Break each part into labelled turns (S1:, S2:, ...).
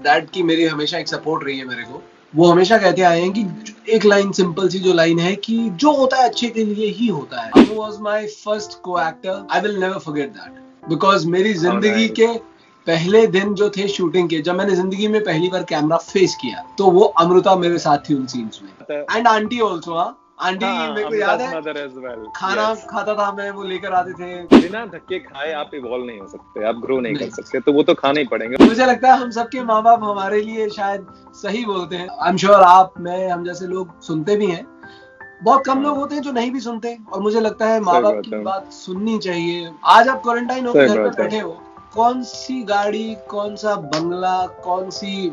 S1: Dad की मेरी हमेशा एक सपोर्ट रही है मेरे को। वो हमेशा कहते आए हैं कि एक लाइन, सिंपल सी जो लाइन है कि जो होता है अच्छे के लिए ही होता है। अनु वाज माय फर्स्ट को actor, I will never forget that, because मेरी जिंदगी के पहले दिन जो थे शूटिंग के, जब मैंने जिंदगी में पहली बार कैमरा फेस किया, तो वो अमृता मेरे साथ थी उन सीन्स में, एंड आंटी ऑल्सो। आंटी मेरे को याद है खाना खाता था मैं, वो लेकर आते थे।
S2: बिना धक्के खाए आप इवॉल्व नहीं हो सकते, आप ग्रो नहीं कर सकते, तो वो तो खाने ही पड़ेंगे।
S1: मुझे लगता है हम सबके माँ बाप हमारे लिए शायद सही बोलते हैं। आई एम श्योर आप, मैं, हम जैसे लोग सुनते भी हैं। बहुत कम लोग होते हैं जो नहीं भी सुनते, और मुझे लगता है माँ बाप की बात सुननी चाहिए। आज आप क्वारंटाइन होकर घर पे बैठे हो, कौन सी गाड़ी, कौन सा बंगला, कौन सी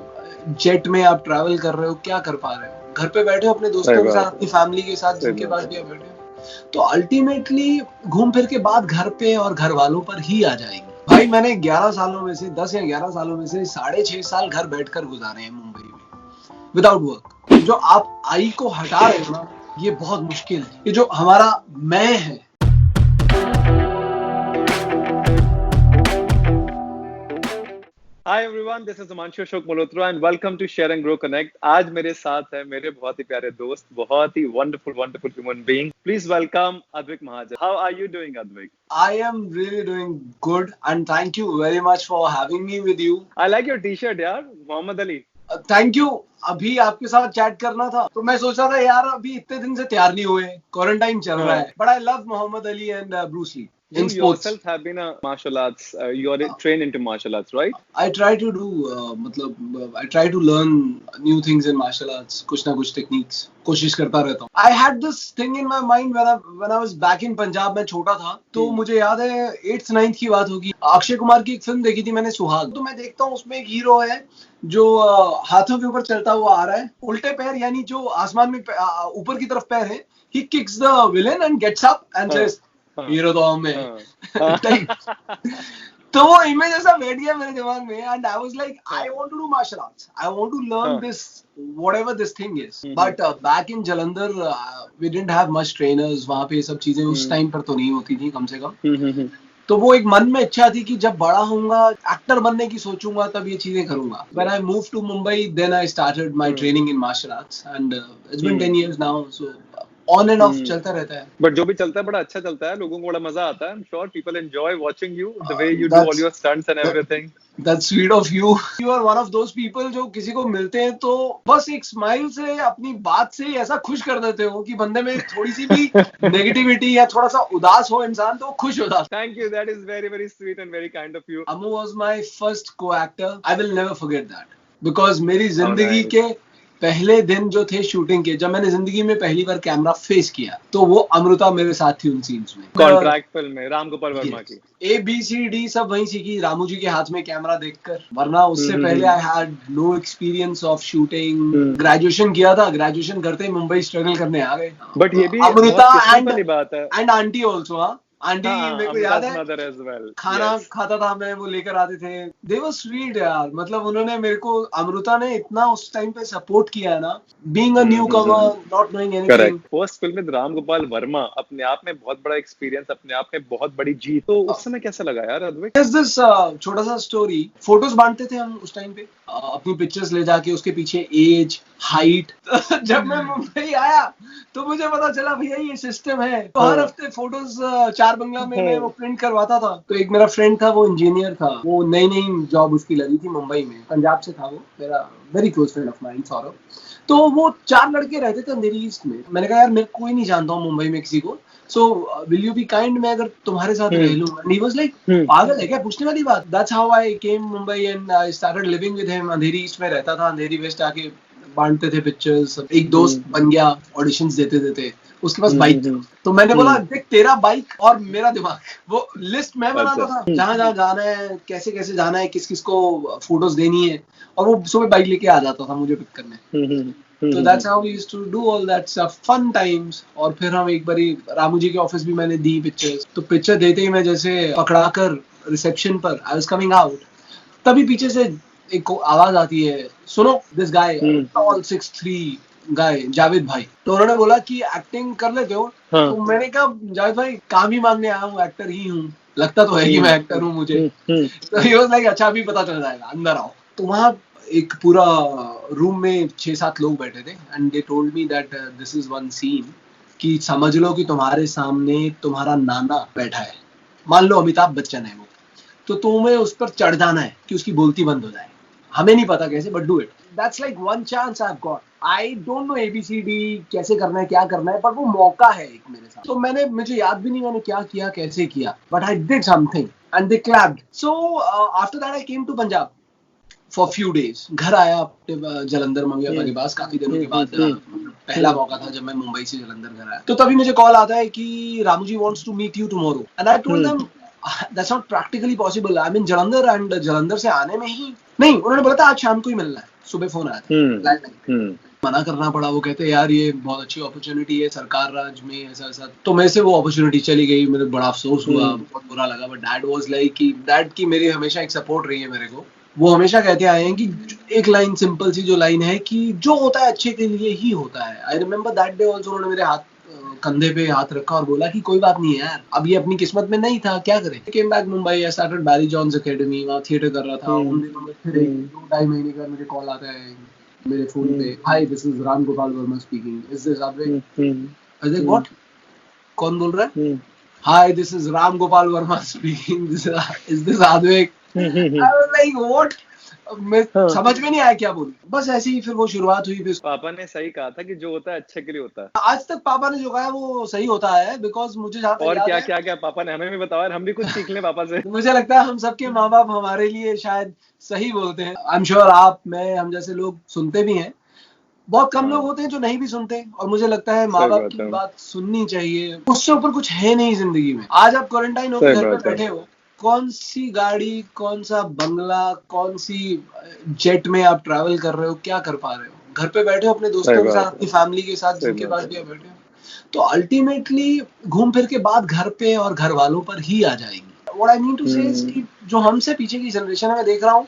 S1: जेट में आप ट्रैवल कर रहे हो, क्या कर पा रहे हो? घर पे बैठे हो अपने दोस्तों के साथ, अपनी फैमिली के साथ, जिनके पास भी आप बैठे हो। तो अल्टीमेटली घूम फिर के बात घर पे और घर वालों पर ही आ जाएगी। भाई मैंने 11 सालों में से 10 या 11 सालों में से 6.5 साल घर बैठकर गुजारे हैं मुंबई में, विदाउट वर्क। जो आप आई को हटा रहे हो ना, ये बहुत मुश्किल है। ये जो हमारा मैं है।
S2: Hi everyone, this is Himanshu Ashok Malhotra and welcome to Share and Grow Connect. आज मेरे साथ है मेरे बहुत ही प्यारे दोस्त, बहुत ही wonderful human being. Please welcome Advik Mahajan. How are you doing, Advik?
S1: I am really doing good and thank you very much for having me with you.
S2: I like your t-shirt यार, Mohammad Ali.
S1: Thank you. अभी आपके साथ chat करना था, तो मैं सोच रहा था यार अभी इतने दिन से तैयार नहीं हुए, क्वारंटाइन चल रहा है, but I love Muhammad Ali and Bruce Lee.
S2: You yourself have been a martial arts, you are trained into martial arts, right?
S1: I try to do, I try to learn new things in martial arts, कुछ ना कुछ techniques कोशिश करता रहता हूँ. I had this thing in my mind when I was back in Punjab. मैं छोटा था, तो मुझे याद है 8th 9th की बात होगी, अक्षय कुमार की एक फिल्म देखी थी मैंने, सुहाग. तो मैं देखता हूँ उसमें एक हीरो है जो हाथों के ऊपर चलता हुआ आ रहा है, उल्टे पैर, यानी जो आसमान में ऊपर की तरफ पैर है. He kicks the villain and gets up and says hero तो हम है. तो वो इमेज ऐसा बैठ गया मेरे दिमाग में, and I was like I want to do martial arts, I want to learn this whatever this thing is. But back in Jalandhar we didn't have much trainers. वहां पे ये सब चीजें उस टाइम पर तो नहीं होती थी, कम से कम. तो वो एक मन में इच्छा थी कि जब बड़ा होऊंगा, एक्टर बनने की सोचूंगा, तब ये चीजें करूंगा. When I moved to Mumbai, then I started my training in martial arts, and it's been 10 years now. So on end of चलता रहता है.
S2: बट जो भी चलता है बड़ा अच्छा चलता है, लोगों को बड़ा मजा आता है. I am sure people enjoy watching you, the way you do all your stunts and everything.
S1: That's sweet of you. You are one of those people जो किसी को मिलते हैं तो बस एक स्माइल से, अपनी बात से ऐसा खुश कर देते हो कि बंदे में थोड़ी सी भी नेगेटिविटी या थोड़ा सा उदास हो इंसान तो खुश हो जाता है.
S2: Thank you, that is very very sweet and very kind of you.
S1: Amu was my first co-actor. I will never forget that, because मेरी जिंदगी के पहले दिन जो थे शूटिंग के, जब मैंने जिंदगी में पहली बार कैमरा फेस किया, तो वो अमृता मेरे साथ थी उन सीन्स में.
S2: कॉन्ट्रैक्ट फिल्म में राम गोपाल वर्मा की
S1: ABCD सब वहीं सीखी, रामू जी के हाथ में कैमरा देखकर. वरना उससे पहले I had no experience of shooting. Graduation किया था, ग्रेजुएशन करते ही मुंबई स्ट्रगल करने आ गए.
S2: बट ये भी
S1: अमृता
S2: बात है.
S1: And aunty also. आंटी मेरे को याद है खाना खाता था मैं, वो लेकर आते थे. दे वर स्वीट यार. मतलब उन्होंने मेरे को, अमृता ने इतना उस टाइम पे सपोर्ट किया है ना, being a new Qamar, not knowing anything.
S2: First film में राम गोपाल वर्मा अपने आप में बहुत बड़ा एक्सपीरियंस, अपने आप में बहुत बड़ी जीत. तो उस समय कैसा लगा यार अद्वैत?
S1: दिस छोटा सा स्टोरी. फोटोज बांटते थे हम उस टाइम पे, अपनी पिक्चर्स ले जाके, उसके पीछे एज, हाइट. जब मैं मुंबई आया तो मुझे पता चला भैया ये सिस्टम है. तो हर हफ्ते फोटोज चार बंगला में मैं वो प्रिंट करवाता था. तो एक मेरा फ्रेंड था, वो इंजीनियर था, वो नई जॉब उसकी लगी थी मुंबई में, पंजाब से था वो, मेरा very close friend of mine, Saurabh. तो वो 4 लड़के रहते थे अंधेरी ईस्ट में. मैंने कहा यार मैं कोई नहीं जानता हूँ मुंबई में किसी को, so will you be kind, मैं अगर तुम्हारे साथ रह लूंगा. ही वाज लाइक पागल है क्या, पूछने वाली बात. That's how I came Mumbai and I started living with him. Andheri east में रहता था, अंधेरी वेस्ट आके बांटते थे पिक्चर्स. एक दोस्त बन गया, ऑडिशंस देते. उसके पास बाइक थी, तो मैंने बोला देख तेरा बाइक और मेरा दिमाग, वो लिस्ट मैं बनाता था, जहाँ जहाँ जाना है, कैसे कैसे जाना है, किस किस को फोटोज देनी है, और वो सुबह बाइक लेके आ जाता था मुझे पिक करने. तो that's how we used to do all that stuff, fun times. और फिर हम एक बारी रामू जी के ऑफिस भी मैंने दी पिक्चर्स. तो पिक्चर देते ही मैं जैसे पकड़ा कर रिसेप्शन पर आई वाज कमिंग आउट, तभी पीछे से एक आवाज आती है, सुनो दिस गाय टॉल 6'3" गाय, जावेद भाई. तो उन्होंने बोला कि एक्टिंग कर लेते हो. तो मैंने कहा जावेद भाई काम ही मांगने आया हूँ, एक्टर ही हूँ, लगता तो है कि मैं एक्टर हूँ मुझे. तो ही वाज लाइक अच्छा अभी पता चल जाएगा, अंदर आओ. तो वहाँ एक पूरा रूम में 6-7 लोग बैठे थे and they told me that this is one scene कि समझ लो कि तुम्हारे सामने तुम्हारा नाना बैठा है, मान लो अमिताभ बच्चन है वो, तो तुम्हें उस पर चढ़ जाना है कि उसकी बोलती बंद हो जाए। हमें नहीं पता कैसे, but do it. That's like one chance I have got. I don't know ABCD कैसे करना है, क्या करना है, पर वो मौका है एक मेरे साथ। तो मुझे याद भी नहीं मैंने क्या किया, कैसे किया, but I did something and they clapped. So after that I came to Punjab for few days. घर आया अपने जलंधर मम्मी पापा के पास काफी दिनों के बाद। पहला मौका था जब मैं मुंबई से जलंधर घर आया, तो तभी मुझे कॉल आता है कि Ramu ji wants to meet you tomorrow and I told them that's not practically possible, I mean Jalandhar, and Jalandhar से आने में ही नहीं, उन्होंने बोला था आज शाम को ही मिलना है। सुबह फोन आया था, मना करना पड़ा। वो कहते यार ये बहुत अच्छी अपॉर्चुनिटी है सरकार राज में, ऐसा ऐसा। तो मेरे से वो अपॉर्चुनिटी चली गई, मुझे बड़ा अफसोस हुआ, बहुत बुरा लगा। बट डैड वाज लाइक कि डैड की मेरी हमेशा एक सपोर्ट रही है मेरे को। वो हमेशा कहते आए हैं कि एक लाइन, सिंपल सी जो लाइन है कि जो होता है अच्छे के लिए ही होता है। I remember that day also, उन्होंने मेरे कंधे पे हाथ रखा और बोला कि कोई बात नहीं है यार, अब ये अपनी किस्मत में नहीं था, क्या करे। Came back Mumbai, I started Barry John's academy, वहाँ थिएटर कर रहा था। उन दिनों में फिर 2-2.5 महीने का मुझे कॉल आता है मेरे फोन पे, hi this is Ram Gopal Varma speaking, is this Advait? अरे व्हाट, कौन बोल रहा है? Hi this is Ram Gopal Varma speaking, is this Advait? I was like what, मैं समझ में नहीं आया क्या बोलूं। बस ऐसे ही फिर वो शुरुआत हुई। फिर
S2: पापा ने सही कहा था कि जो होता है अच्छे के लिए होता है।
S1: आज तक पापा ने जो कहा वो सही होता है, बिकॉज मुझे जहाँ तक
S2: और
S1: याद
S2: क्या
S1: है,
S2: क्या क्या पापा ने हमें भी बताया, हम भी कुछ सीख लें पापा से।
S1: मुझे लगता है हम सबके माँ बाप हमारे लिए शायद सही बोलते हैं। आई एम श्योर आप, मैं, हम जैसे लोग सुनते भी हैं। बहुत कम लोग होते हैं जो नहीं भी सुनते, और मुझे लगता है माँ बाप की बात सुननी चाहिए। उससे ऊपर कुछ है नहीं जिंदगी में। आज आप क्वारंटाइन होकर घर पे बैठे हो, कौन सी गाड़ी, कौन सा बंगला, कौन सी जेट में आप ट्रैवल कर रहे हो, क्या कर पा रहे हो? घर पे बैठे हो अपने दोस्तों के साथ, अपनी फैमिली के साथ, जिनके पास भी आप बैठे हो। तो अल्टीमेटली घूम फिर के बात घर पे और घर वालों पर ही आ जाएगी। व्हाट आई मीन टू से इज कि जो हमसे पीछे की जनरेशन है, मैं देख रहा हूँ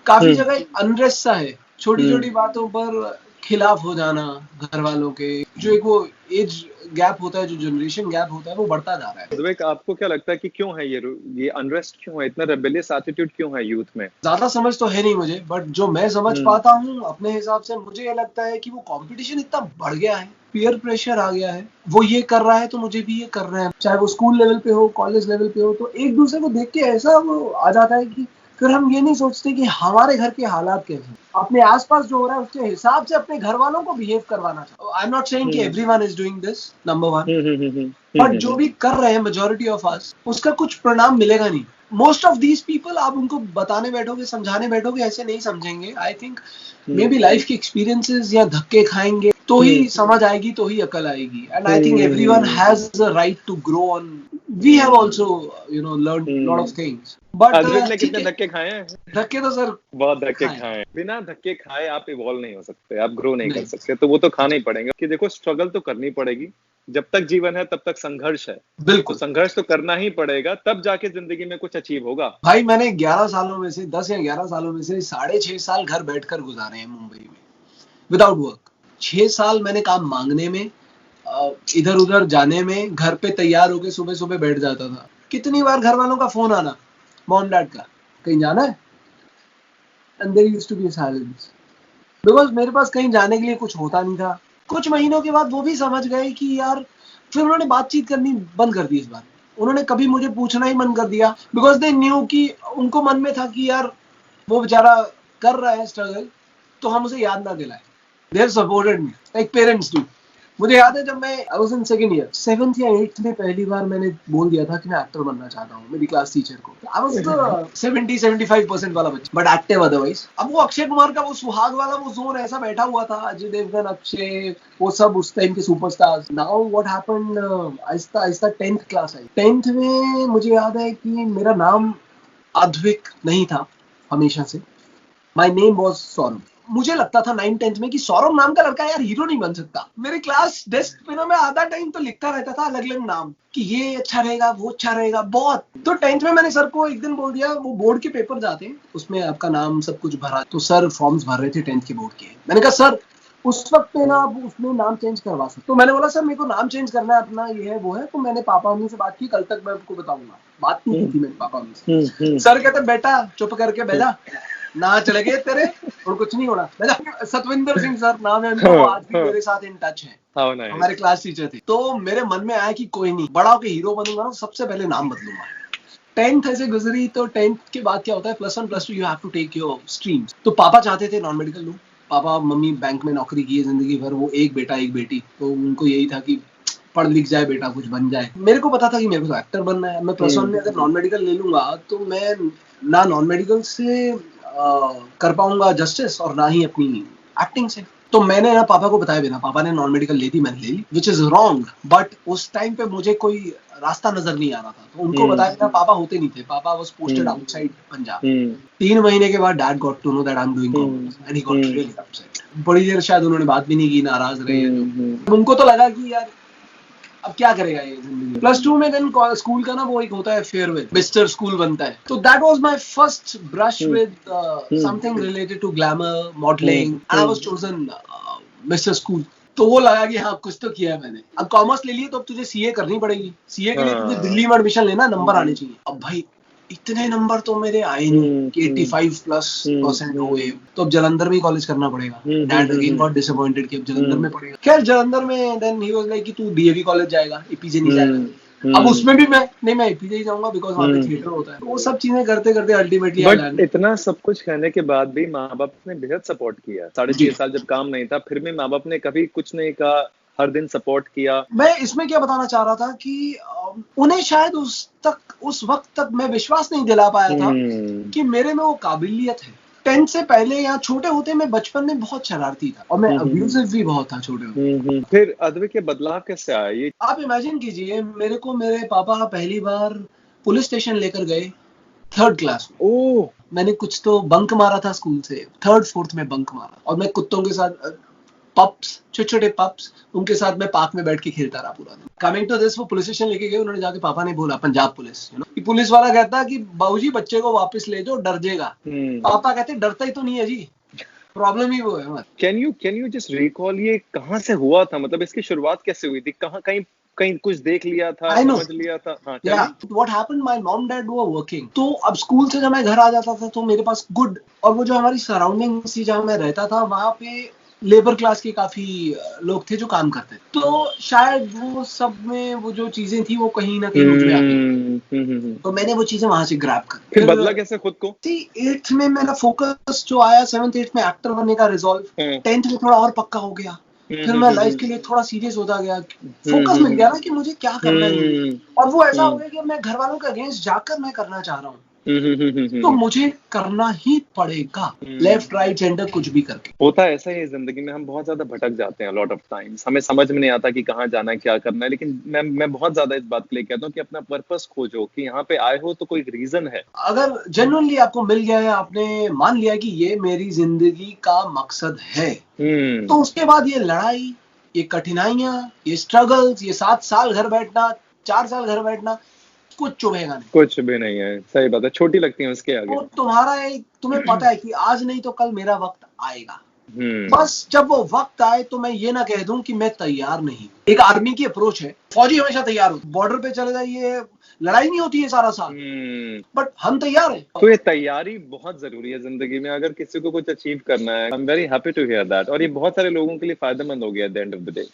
S1: काफी जगह अनरेस्ट सा है, छोटी छोटी बातों पर खिलाफ हो जाना घर वालों के। जो एक वो एज गैप होता है, जो जनरेशन गैप होता है, वो बढ़ता जा रहा है।
S2: अद्वैत, आपको क्या लगता है कि क्यों है ये अनरेस्ट, क्यों है इतना रेबेलियस एटीट्यूड, क्यों है यूथ में?
S1: ज्यादा समझ तो है नहीं मुझे, बट जो मैं समझ पाता हूँ अपने हिसाब से, मुझे ये लगता है कि वो कंपटीशन इतना बढ़ गया है, पीयर प्रेशर आ गया है। वो ये कर रहा है तो मुझे भी ये करना है, चाहे वो स्कूल लेवल पे हो, कॉलेज लेवल पे हो। तो एक दूसरे को देख के ऐसा वो आ जाता है कि फिर हम ये नहीं सोचते कि हमारे घर के हालात कैसे हैं। अपने आसपास जो हो रहा है उसके हिसाब से अपने घर वालों को बिहेव करवाना चाहिए। आई एम नॉट सेइंग कि everyone is doing this, number one, but जो भी कर रहे हैं मेजॉरिटी ऑफ अस, उसका कुछ परिणाम मिलेगा नहीं। मोस्ट ऑफ दीज पीपल, आप उनको बताने बैठोगे, समझाने बैठोगे, ऐसे नहीं समझेंगे। I think may be life के एक्सपीरियंसेस या धक्के खाएंगे तो ही समझ आएगी, तो ही अकल आएगी। And I think everyone has the right to grow on. We have also learn lot of things. But
S2: Advait ने कितने धक्के खाए हैं?
S1: धक्के तो सर
S2: बहुत धक्के खाए हैं। बिना धक्के खाए आप इवॉल्व नहीं हो सकते, आप ग्रो नहीं कर सकते। तो वो तो खाने ही पड़ेंगे कि देखो, स्ट्रगल तो करनी पड़ेगी। जब तक जीवन है तब तक संघर्ष है।
S1: बिल्कुल,
S2: तो संघर्ष तो करना ही पड़ेगा, तब जाके जिंदगी में कुछ अचीव होगा।
S1: भाई मैंने 11 सालों में से 10 या 11 सालों में से 6.5 साल घर बैठकर गुजारे हैं मुंबई में, विदाउट वर्क। 6 साल मैंने काम मांगने में, इधर उधर जाने में, घर पे तैयार होके सुबह सुबह बैठ जाता था। कितनी बार घर वालों का फोन आना, मॉम डैड का, कहीं जाना है, and there used to be silence, because मेरे पास कहीं जाने के लिए कुछ होता नहीं था। कुछ महीनों के बाद वो भी समझ गए कि यार, फिर उन्होंने बातचीत करनी बंद कर दी इस बार। उन्होंने कभी मुझे पूछना ही बंद कर दिया, बिकॉज दे न्यू कि उनको मन में था कि यार वो बेचारा कर रहा है स्ट्रगल, तो हम उसे याद ना दिलाएं। They have supported me like parents do. मुझे याद है जब मैं I was in second year, 7th या 8th में पहली बार मैंने बोल दिया था कि मैं एक्टर बनना चाहता हूँ मेरी क्लास टीचर को। आई वाज द 70-75% वाला बच्चा, बट एक्टिव अदरवाइज। अब वो अक्षय कुमार का वो सुहाग वाला वो जोन ऐसा बैठा हुआ था, अजय देवगन, अक्षय, वो सब उस टाइम के superstars. Now what happened, Aahista Aahista 10th class I. 10th में मुझे याद है कि मेरा नाम अद्विक नहीं था हमेशा से, माय नेम वाज सौरभ। मुझे लगता था 9th-10th में कि सौरभ नाम का लड़का यार हीरो नहीं बन सकता। मेरे क्लास डेस्क पे ना मैं आधा टाइम तो लिखता रहता था अलग अलग नाम कि ये अच्छा रहेगा, वो अच्छा रहेगा, बहुत। तो 10th में मैंने सर को एक दिन बोल दिया, वो बोर्ड के पेपर जाते हैं उसमें आपका नाम सब कुछ भरा, तो सर फॉर्म्स भर रहे थे 10th के बोर्ड के। मैंने कहा सर उस वक्त पे ना आप उसमें नाम चेंज करवा सकते। तो मैंने बोला सर मेरे को नाम चेंज करना है अपना, ये है वो है। तो मैंने पापा मम्मी से बात की, कल तक मैं आपको बताऊंगा। बात नहीं की थी मैंने पापा मम्मी से। सर कहते बेटा चुप करके बैठा, ना चले गए तेरे और कुछ नहीं होना। सतविंदर सिंह सर नाम है उनका, वो आज भी मेरे साथ इन टच है, हमारे क्लास टीचर थे। तो मेरे मन में आया कि कोई नहीं, बड़ा होकर हीरो बनूंगा ना, सबसे पहले नाम बदलूंगा। 10th ऐसे गुजरी, तो 10th के बाद क्या होता है, +1 +2 you have to take your streams. तो पापा चाहते थे नॉन मेडिकल लूं। पापा मम्मी बैंक में नौकरी की है जिंदगी भर, वो एक बेटा एक बेटी, तो उनको यही था कि पढ़ लिख जाए बेटा, कुछ बन जाए। मेरे को पता था कि मेरे को तो एक्टर बनना है। मैं +1 में अगर नॉन मेडिकल ले लूंगा तो मैं ना नॉन मेडिकल से कर पाऊंगा जस्टिस और ना ही अपनी एक्टिंग से। तो मैंने ना पापा को बताया बिना, पापा ने नॉन मेडिकल ले दी, मैंने ले ली, विच इज रॉन्ग। बट उस टाइम पे मुझे कोई रास्ता नजर नहीं आ रहा था, तो उनको बताया बिना, पापा होते नहीं थे, पापा वाज पोस्टेड आउटसाइड पंजाब। 3 महीने के बाद dad got to know that I am doing commerce and he got really upset. बड़ी देर शायद उन्होंने बात भी नहीं की, नाराज रहे। उनको तो लगा कि यार अब क्या करेगा ये जिंदगी। +2 में देन स्कूल का ना वो एक होता है फेयरवेल, मिस्टर स्कूल बनता है। तो that was my first brush with something related to glamour, modelling, and I was chosen mister school. तो वो लगा कि हाँ कुछ तो किया है मैंने। अब कॉमर्स ले लिए तो अब तुझे सीए करनी पड़ेगी, सीए के लिए तुझे दिल्ली में एडमिशन लेना, नंबर आने चाहिए। अब भाई इतने नंबर तो मेरे आए नहीं कि 85+% हो गए, तो अब जलंधर में ही कॉलेज करना पड़ेगा। डैड अगेन गॉट डिसअपॉइंटेड कि अब जलंधर में पड़ेगा। खैर जलंधर में देन ही वाज लाइक कि तू डीएवी कॉलेज जाएगा, एपीजे नहीं जाएगा। अब उसमें भी मैं एपीजे ही जाऊंगा, बिकॉज वहाँ पे थिएटर होता है। वो सब चीजें करते करते अल्टीमेटली
S2: बट इतना सब कुछ कहने के बाद भी माँ बाप ने बेहद सपोर्ट किया। 6.5 साल जब काम नहीं था, फिर भी माँ बाप ने कभी कुछ नहीं कहा, हर दिन सपोर्ट किया।
S1: मैं इसमें क्या बताना चाह रहा था कि उन्हें शायद उस वक्त तक मैं विश्वास नहीं दिला पाया था कि मेरे में वो काबिलियत है। 10th से पहले या छोटे होते मैं बचपन में बहुत शरारती था और मैं अब्यूसिव भी बहुत था छोटे होते।
S2: फिर अद्वैत के बदलाव कैसे आया ये?
S1: आप इमेजिन कीजिए, मेरे को मेरे पापा पहली बार पुलिस स्टेशन लेकर गए 3rd क्लास में।
S2: ओह,
S1: मैंने कुछ तो बंक मारा था स्कूल से, 3rd 4th में बंक मारा, और मैं कुत्तों के साथ, पप्स, छोटे छोटे पप्स, उनके साथ मैं पार्क में बैठ के खेलता रहा पूरा दिन। कमिंग टू दिस, वो पुलिस स्टेशन लेके गए, उन्होंने जाके, पापा ने बोला, पंजाब पुलिस, कि पुलिस वाला कहता कि बाबूजी बच्चे को वापस ले जाओ, डर जाएगा। पापा कहते डरता ही तो नहीं है जी, प्रॉब्लम ही वो है हमारी।
S2: कैन यू जस्ट रिकॉल ये कहाँ से हुआ था, मतलब इसकी शुरुआत कैसे हुई थी? कहाँ, कहीं कुछ देख लिया था, समझ लिया था? हाँ,
S1: what happened, my mom dad were working. तो अब स्कूल से जब मैं घर आ जाता था तो मेरे पास गुड, और वो जो हमारी सराउंडिंग थी जहाँ मैं रहता था, वहाँ पे लेबर क्लास के काफी लोग थे जो काम करते थे। तो शायद वो सब में वो जो चीजें थी वो कहीं ना कहीं मुझ में आ गई। तो मैंने वो चीजें वहां से ग्रैब कर।
S2: फिर बदला कैसे खुद को?
S1: 8th में मेरा फोकस जो आया, 7th 8th में एक्टर बनने का रिजॉल्व, 10th में थोड़ा और पक्का हो गया। फिर मैं लाइफ के लिए थोड़ा सीरियस होता गया, फोकस मिल गया ना कि मुझे क्या करना है। और वो ऐसा हो गया कि मैं घर वालों के अगेंस्ट जाकर मैं करना चाह रहा हूँ, तो मुझे करना ही पड़ेगा, लेफ्ट राइट सेंटर कुछ भी करके।
S2: होता है ऐसा ही जिंदगी में, हम बहुत ज्यादा भटक जाते हैं लॉट ऑफ टाइम्स, हमें समझ में नहीं आता कि कहाँ जाना है, क्या करना है। लेकिन मैं बहुत ज्यादा इस बात के लिए कहता हूँ कि अपना पर्पस खोजो, कि यहाँ पे आए हो तो कोई रीजन है।
S1: अगर जेन्युइनली आपको मिल गया है, आपने मान लिया कि ये मेरी जिंदगी का मकसद है, तो उसके बाद ये लड़ाई, ये कठिनाइयां, ये स्ट्रगल्स, ये 7 साल घर बैठना, 4 साल घर बैठना, कुछ चुभेगा नहीं,
S2: कुछ भी नहीं है। सही बात है, छोटी लगती है उसके आगे।
S1: वो तुम्हें पता है कि आज नहीं तो कल मेरा वक्त आएगा। बस जब वो वक्त आए तो मैं ये ना कह दूं कि मैं तैयार नहीं। एक आर्मी की अप्रोच है, फौजी हमेशा तैयार हो, बॉर्डर पे चले जाइए, लड़ाई नहीं होती है सारा साल, बट हम तैयार हैं।
S2: तो ये तैयारी बहुत जरूरी है जिंदगी में, अगर किसी को कुछ अचीव करना है। I am very happy to hear that, और ये बहुत सारे लोगों के लिए फायदेमंद हो गया at the end of the day.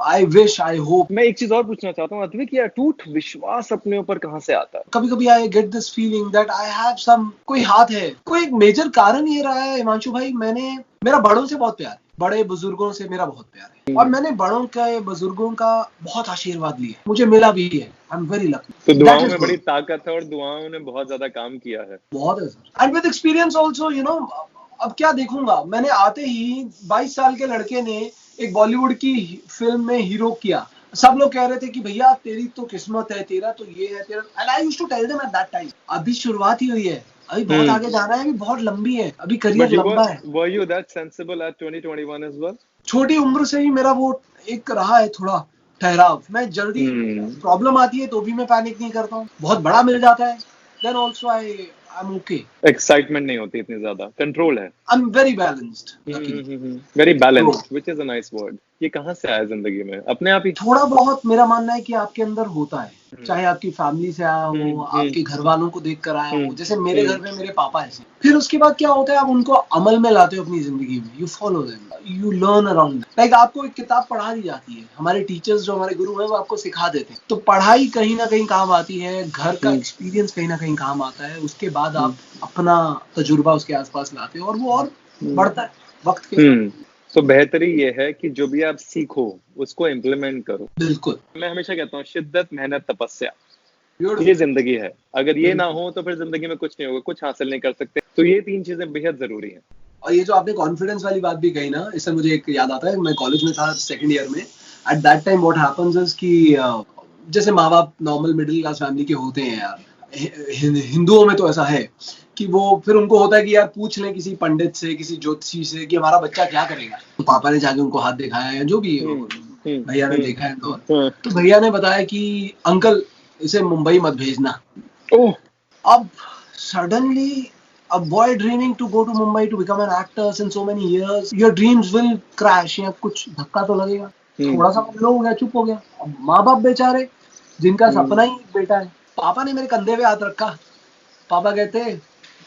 S1: I wish, I hope.
S2: मैं एक चीज और पूछना चाहता हूँ अद्वैत, कि अटूट विश्वास अपने ऊपर कहाँ से आता है?
S1: कभी कभी I get this feeling that I have some, कोई हाथ है। कोई एक मेजर कारण ये रहा है हिमांशु भाई, मेरा बड़ों से बहुत प्यार है, बड़े बुजुर्गों से मेरा बहुत प्यार है, और मैंने बड़ों का, बुजुर्गों का बहुत आशीर्वाद लिया, मुझे मिला भी है। I am very lucky.
S2: तो दुआओं में बड़ी ताकत है, और दुआओं ने बहुत ज्यादा काम किया है।
S1: बहुत है sir, and with experience also, you know. अब क्या देखूंगा, मैंने आते ही 22 साल के लड़के ने एक बॉलीवुड की फिल्म में हीरो किया। सब लोग कह रहे थे कि भैया तेरी तो किस्मत है, तेरा तो ये है, तेरा, and I used to tell them at that time, अभी शुरुआत ही हुई है, अभी बहुत आगे जाना है, अभी बहुत लंबी है, अभी करियर लंबा है।
S2: Were you that sensible at 2021 as well?
S1: छोटी उम्र से ही मेरा वो एक रहा है थोड़ा ठहराव। मैं जल्दी प्रॉब्लम आती है तो भी मैं पैनिक नहीं करता हूँ, बहुत बड़ा मिल जाता है then also I am okay.
S2: Excitement नहीं होती इतनी ज्यादा, कंट्रोल है।
S1: I am very balanced,
S2: very balanced, which is a nice word. ये कहाँ से आया जिंदगी में अपने आप ही?
S1: थोड़ा बहुत मेरा मानना है कि आपके अंदर होता है, चाहे आपकी फैमिली से आया हो,
S2: हम्म,
S1: आपके घर वालों को देख कर आया हो। जैसे मेरे
S2: हम्म,
S1: घर में मेरे पापा ऐसे, फिर उसके बाद क्या होता है, आप उनको अमल में लाते हो अपनी जिंदगी में। You follow them, you learn around. Like आपको एक किताब पढ़ा दी जाती है, हमारे टीचर्स जो हमारे गुरु हैं वो आपको सिखा देते हैं। तो पढ़ाई कहीं ना कहीं काम आती है, घर का एक्सपीरियंस कहीं ना कहीं काम आता है। उसके बाद आप अपना तजुर्बा उसके आसपास लाते हो और वो और बढ़ता है वक्त के साथ।
S2: तो बेहतरी ये है कि जो भी आप सीखो उसको इम्प्लीमेंट करो।
S1: बिल्कुल।
S2: मैं हमेशा कहता हूँ शिद्दत, मेहनत, तपस्या, ये
S1: Beautiful.
S2: जिंदगी है। अगर ये ना
S1: बिल्कुल।
S2: हो तो फिर जिंदगी में कुछ नहीं होगा, कुछ हासिल नहीं कर सकते। तो ये 3 चीजें बेहद जरूरी हैं।
S1: और ये जो आपने कॉन्फिडेंस वाली बात भी कही ना, इससे मुझे एक याद आता है। मैं कॉलेज में था सेकंड ईयर में। Eight that time what happens is कि जैसे माँ बाप नॉर्मल मिडिल क्लास फैमिली के होते हैं यार, हिंदुओं में तो ऐसा है कि वो फिर उनको होता है कि यार पूछ लें किसी पंडित से, किसी ज्योतिषी से कि हमारा बच्चा क्या करेगा। तो पापा ने जाके उनको हाथ दिखाया है, जो भी भैया ने देखा है और तो भैया ने बताया कि अंकल इसे मुंबई मत भेजना।
S2: ओह,
S1: अब suddenly a boy dreaming to go to Mumbai to become an actor since so many years, your dreams will crash, या कुछ धक्का तो लगेगा। थोड़ा सा लो हो गया, चुप हो गया। अब माँ बाप बेचारे, जिनका सपना ही एक बेटा है। पापा ने मेरे कंधे पे हाथ रखा। पापा कहते,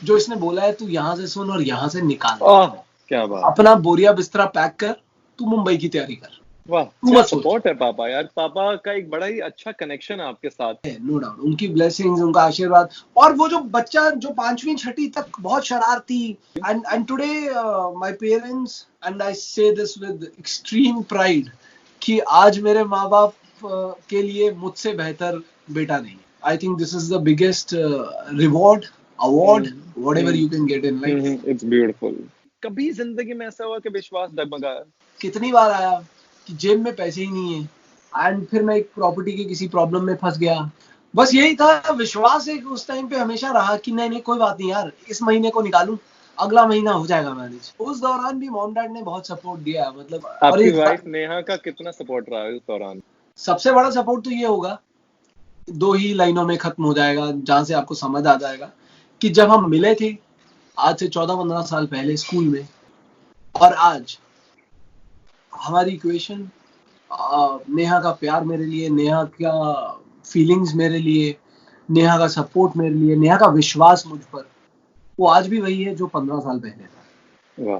S1: जो इसने बोला है तू यहाँ से सुन और यहाँ से निकाल,
S2: आह, क्या बात,
S1: अपना बोरिया बिस्तरा पैक कर, तू मुंबई की तैयारी कर,
S2: वाह,
S1: तू
S2: क्या
S1: मत सोच।
S2: सपोर्ट है पापा यार। पापा का एक बड़ा ही अच्छा कनेक्शन है आपके साथ।
S1: नो डाउट, उनकी ब्लेसिंग्स, उनका आशीर्वाद। और वो जो बच्चा जो 5वीं 6वीं तक बहुत शरारती, and today my parents, and I से दिस विद एक्सट्रीम प्राइड, कि आज मेरे माँ बाप के लिए मुझसे बेहतर बेटा नहीं। I think this is the biggest reward, award, whatever you can get in life.
S2: It's beautiful. कभी जिंदगी में ऐसा हुआ कि विश्वास डगमगाया?
S1: कितनी बार आया कि जेब में पैसे ही नहीं है, एंड फिर मैं एक प्रॉपर्टी की किसी प्रॉब्लम में फंस गया। बस यही था, विश्वास एक उस टाइम पे हमेशा रहा कि नहीं नहीं कोई बात नहीं यार, इस महीने को निकालूं, अगला महीना हो जाएगा मैनेज। उस दौरान भी मॉम डैड ने बहुत सपोर्ट दिया, मतलब। और
S2: आपकी
S1: एक
S2: वाइफ नेहा का कितना सपोर्ट रहा है उस दौरान?
S1: सबसे बड़ा सपोर्ट तो ये होगा, 2 ही लाइनों में खत्म हो जाएगा, जहां से आपको समझ आ जाएगा कि जब हम मिले थे आज से 14-15 साल पहले स्कूल में, और आज हमारी इक्वेशन, नेहा का प्यार मेरे लिए, नेहा का फीलिंग्स मेरे लिए, नेहा का सपोर्ट मेरे लिए, नेहा का विश्वास मुझ पर, वो आज भी वही है जो 15 साल पहले था।
S2: वाह,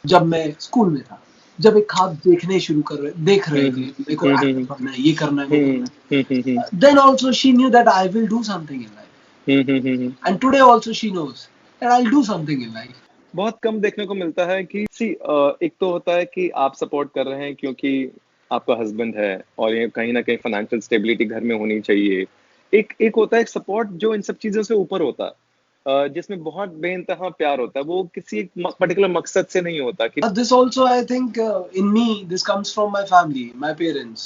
S1: जब मैं स्कूल में था, जब एक ख्वाब देख रहे थे, मेरे को एक्टर बनना है, ये करना है, वो करना है। Then also she knew that I will do something in life, and today also she knows that I will do something in life.
S2: बहुत कम देखने को मिलता है कि एक तो होता है कि आप सपोर्ट कर रहे हैं क्योंकि आपका हस्बैंड है और ये कहीं ना कहीं फाइनेंशियल स्टेबिलिटी घर में होनी चाहिए। एक होता है सपोर्ट जो इन सब चीजों से ऊपर होता है, जिसमें बहुत बेइंतहा प्यार होता है। वो किसी एक पर्टिकुलर मकसद से नहीं होता कि
S1: This also, I think, in me, this comes from my family, my parents,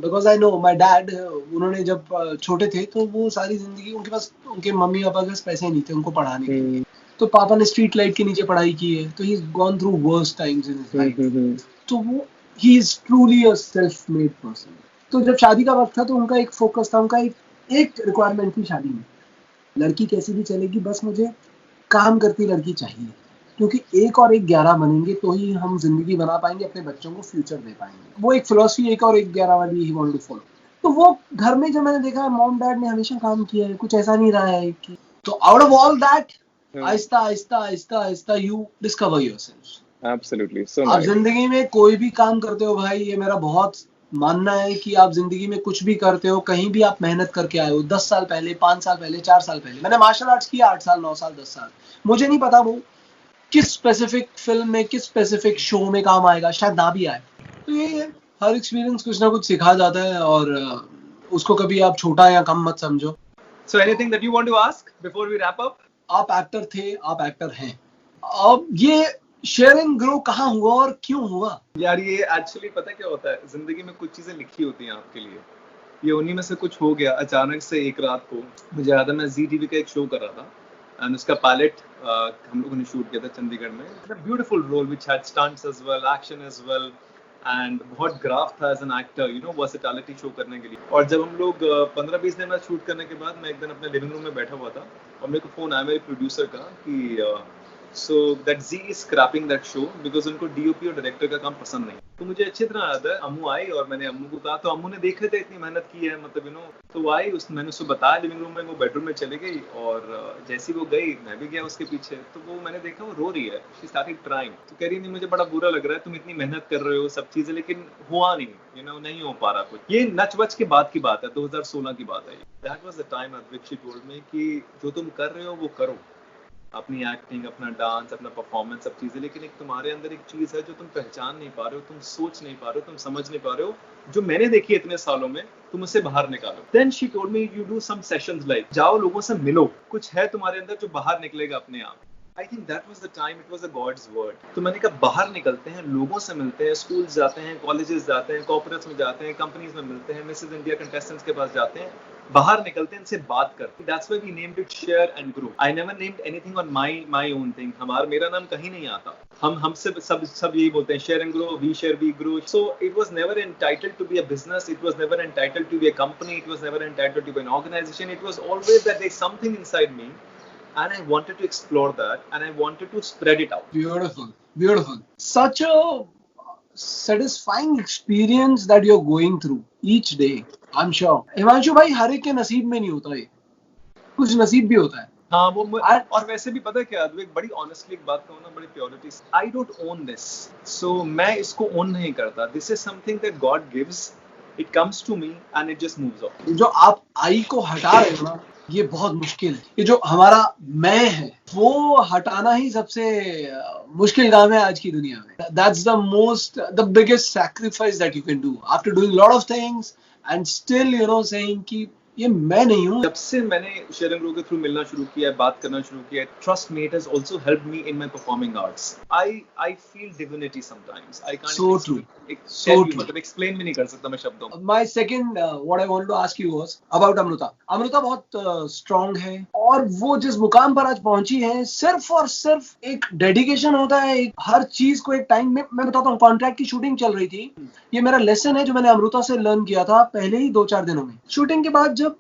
S1: because I know my dad, उन्होंने जब छोटे थे तो वो सारी जिंदगी उनके पास, उनके मम्मी पापा के पास पैसे नहीं थे उनको पढ़ाने के लिए। तो पापा ने स्ट्रीट लाइट के नीचे पढ़ाई की है, तो he is gone through worst times in his life. तो वो he is truly a self made person. तो जब शादी का वक्त था तो उनका एक फोकस था, उनका एक रिक्वायरमेंट थी शादी में, लड़की कैसी भी चलेगी, बस मुझे काम करती लड़की चाहिए, क्योंकि 1 और 1 11 बनेंगे तो ही हम जिंदगी बना पाएंगे, अपने बच्चों को फ्यूचर दे पाएंगे। वो एक फिलोसफी 1 और 1 11 वाली ही वांट टू फॉलो। तो वो घर में जब मैंने देखा, मॉम डैड ने हमेशा काम किया है, कुछ ऐसा नहीं रहा है कि, तो out of all that, Aahista Aahista Aahista Aahista you discover yourself.
S2: Absolutely so
S1: आप
S2: नाइस।
S1: जिंदगी में कोई भी काम करते हो भाई, ये मेरा बहुत मानना है कि आप जिंदगी में कुछ भी करते हो, कहीं भी आप मेहनत करके आए हो, 10 साल पहले, 5 साल पहले, 4 साल पहले। मैंने मार्शल आर्ट्स किया 8 साल, 9 साल, 10 साल, मुझे नहीं पता वो किस स्पेसिफिक फिल्म में, किस स्पेसिफिक शो में काम आएगा, शायद ना भी आए। तो यही है, हर एक्सपीरियंस कुछ ना कुछ सिखा जाता है, और उसको कभी आप छोटा या कम मत समझो।
S2: So anything that you want to ask before we wrap up?
S1: आप एक्टर थे, आप एक्टर हैं। अब ये शेयर एंड ग्रो कहाँ हुआ और क्यों हुआ?
S2: यार ये एक्चुअली पता क्या होता है, जिंदगी में कुछ चीजें लिखी होती हैं आपके लिए। ये उन्हीं में से कुछ हो गया अचानक से। एक रात को मुझे याद है, मैं जी टीवी का एक शो कर रहा था एंड उसका पायलट हम लोगों ने शूट किया था चंडीगढ़ में। Beautiful role which had stunts as well, action as well, and बहुत ग्राफ था as an actor, you know, versatility show करने के लिए। और जब हम लोग 15-20 दिन शूट करने के बाद, मैं एक दिन अपने लिविंग रूम में बैठा हुआ था और मेरे को फोन आया मेरे प्रोड्यूसर का कि So that Z is scrapping that show because उनको DOP और डायरेक्टर का काम पसंद नहीं। तो मुझे अच्छी तरह याद है, अम्मू आई और मैंने अम्मू को कहा, तो अम्मू ने देख लेते इतनी मेहनत की है, मतलब यू नो, तो वो आई, मैंने उसको बताया लिविंग रूम में, वो बेडरूम में चली गई और जैसी वो गई मैं भी गया उसके पीछे, तो वो मैंने देखा वो रो रही है, शी स्टार्टेड क्राइंग, तो कह रही नहीं मुझे बड़ा बुरा लग रहा है, तुम इतनी मेहनत कर रहे हो सब चीजें, लेकिन हुआ नहीं, यू नो, नहीं हो पा रहा कुछ। ये नच बच के बाद की बात है, 2016 की बात है। That was the time Advik she told मी कि जो तुम कर रहे हो वो करो, अपनी एक्टिंग, अपना डांस, अपना परफॉर्मेंस, सब चीजें, लेकिन एक तुम्हारे अंदर एक चीज है जो तुम पहचान नहीं पा रहे हो, तुम सोच नहीं पा रहे हो, तुम समझ नहीं पा रहे हो, जो मैंने देखी है इतने सालों में, तुम उसे बाहर निकालो। Then she told me you do some sessions, like जाओ लोगों से मिलो, कुछ है तुम्हारे अंदर जो बाहर निकलेगा अपने आप। I think that was the time, it was a god's word. तो मैंने कहा बाहर निकलते हैं, लोगों से मिलते हैं, स्कूल जाते हैं, कॉलेजेस जाते हैं, कॉर्पोरेट्स में जाते हैं, कंपनीज में मिलते हैं, मिसेस इंडिया कंटेस्टेंट्स के पास जाते हैं, बाहर निकलते हैं, इनसे बात करते हैं। That's why we named it Share and Grow. I never named anything on my own thing. मेरा नाम कहीं नहीं आता। हम सब यही बोलते हैं, share and grow, we share, we grow. So it was never entitled to be a business. It was never entitled to be a company. It was never entitled to be an organization. It was always that there's something inside me, and I wanted to explore that, and I wanted to spread it out.
S1: Beautiful, beautiful. Such a satisfying experience that you're going through each day. I'm sure. Himanshu भाई, हर एक के नसीब में नहीं होता ये, कुछ नसीब भी होता है।
S2: हाँ, वो और वैसे भी पता है क्या अद्विक, बड़ी ऑनेस्टली एक बात कहूँ ना, बड़ी purity, I don't own this, so मैं इसको ओन नहीं करता। This is something that God gives, it comes to me and it just moves off.
S1: जो आप आई को हटा रहे हो ना, ये बहुत मुश्किल है। ये जो हमारा मैं है वो हटाना ही सबसे मुश्किल काम है आज की दुनिया में। That's the biggest sacrifice that you can do after doing lot of things and still you know saying कि ये मैं नहीं हूँ।
S2: जब से मैंने शेयर एंड ग्रो के थ्रू मिलना शुरू किया है, बात करना शुरू किया है, trust me, it has also helped me in my performing arts. I feel divinity sometimes, I can't
S1: So true.
S2: So true. मतलब एक्सप्लेन भी नहीं कर सकता मैं शब्दों में।
S1: My second what I wanted to ask you was about Amrita. Amrita बहुत strong है और वो जिस मुकाम पर आज पहुंची है, सिर्फ और सिर्फ एक डेडिकेशन होता है, एक हर चीज को एक टाइम में। मैं बताता हूँ, कॉन्ट्रैक्ट की शूटिंग चल रही थी, ये मेरा लेसन है जो मैंने अमृता से लर्न किया था पहले ही 2-4 दिनों में। शूटिंग के बाद जब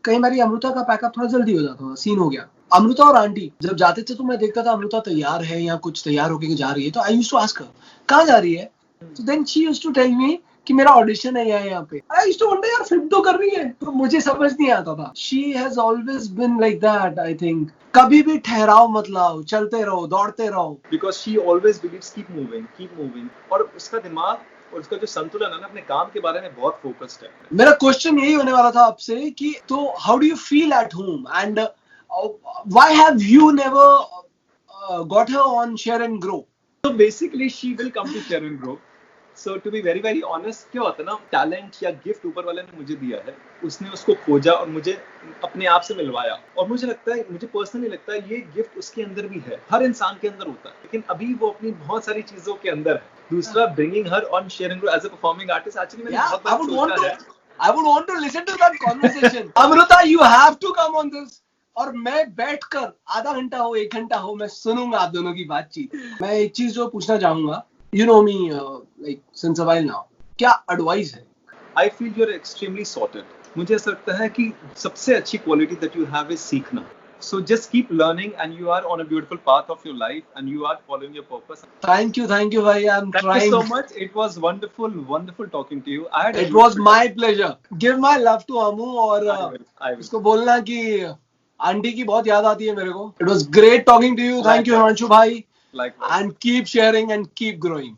S1: कई बार अमृता का पैकअप थोड़ा जल्दी हो जाता था, सीन हो गया, अमृता और आंटी जब जाते थे तो मैं देखता था अमृता तैयार है या कुछ तैयार होके जा रही है, तो I used to ask her कहाँ जा रही है, तो then she used to tell me कि मेरा ऑडिशन है यहाँ पे। आई यूज्ड टू वंडर यार फिल्म तो कर रही है, तो मुझे समझ नहीं आता था। She has always been like that. I think कभी भी ठहराव मत लाओ, चलते रहो, दौड़ते रहो,
S2: because she always believes keep moving, और उसका दिमाग और उसका जो संतुलन है ना, अपने काम के बारे में बहुत फोकस्ड है।
S1: मेरा क्वेश्चन यही होने वाला था आपसे कि तो how do you feel at home and why have you never got her on share and grow?
S2: So basically she will come to Share and Grow. So to be very very honest, क्या होता है ना, talent या gift ऊपर वाले ने मुझे दिया है, उसने उसको खोजा और मुझे अपने आप से मिलवाया, और मुझे लगता है, मुझे पर्सनली लगता है ये गिफ्ट उसके अंदर भी है, हर इंसान के अंदर होता है, लेकिन अभी वो अपनी बहुत सारी चीजों के अंदर है। दूसरा, bringing her on share and grow as a performing artist, actually मैंने बहुत बार सोचा है।
S1: I would want to listen to that conversation. Amrita, you have to come on this. और मैं बैठकर आधा घंटा हो, 1 घंटा हो, मैं सुनूंगा आप दोनों की बातचीत। मैं एक चीज जो पूछना चाहूंगा, you know me like since a while now, क्या एडवाइस है?
S2: I feel you're extremely sorted. मुझे ऐसा लगता है कि सबसे अच्छी quality that you have is सीखना. So just keep learning and you are on a beautiful path of your life and you are following your purpose.
S1: Thank you bhai. I'm
S2: Thank
S1: trying.
S2: you so much. It was wonderful talking to you.
S1: It was my pleasure. Give my love to Amu और
S2: I will.
S1: उसको बोलना कि aunty की बहुत याद आती है मेरे को. It was great talking to you. Thank you Himanshu bhai.
S2: Likewise.
S1: And keep sharing and keep growing.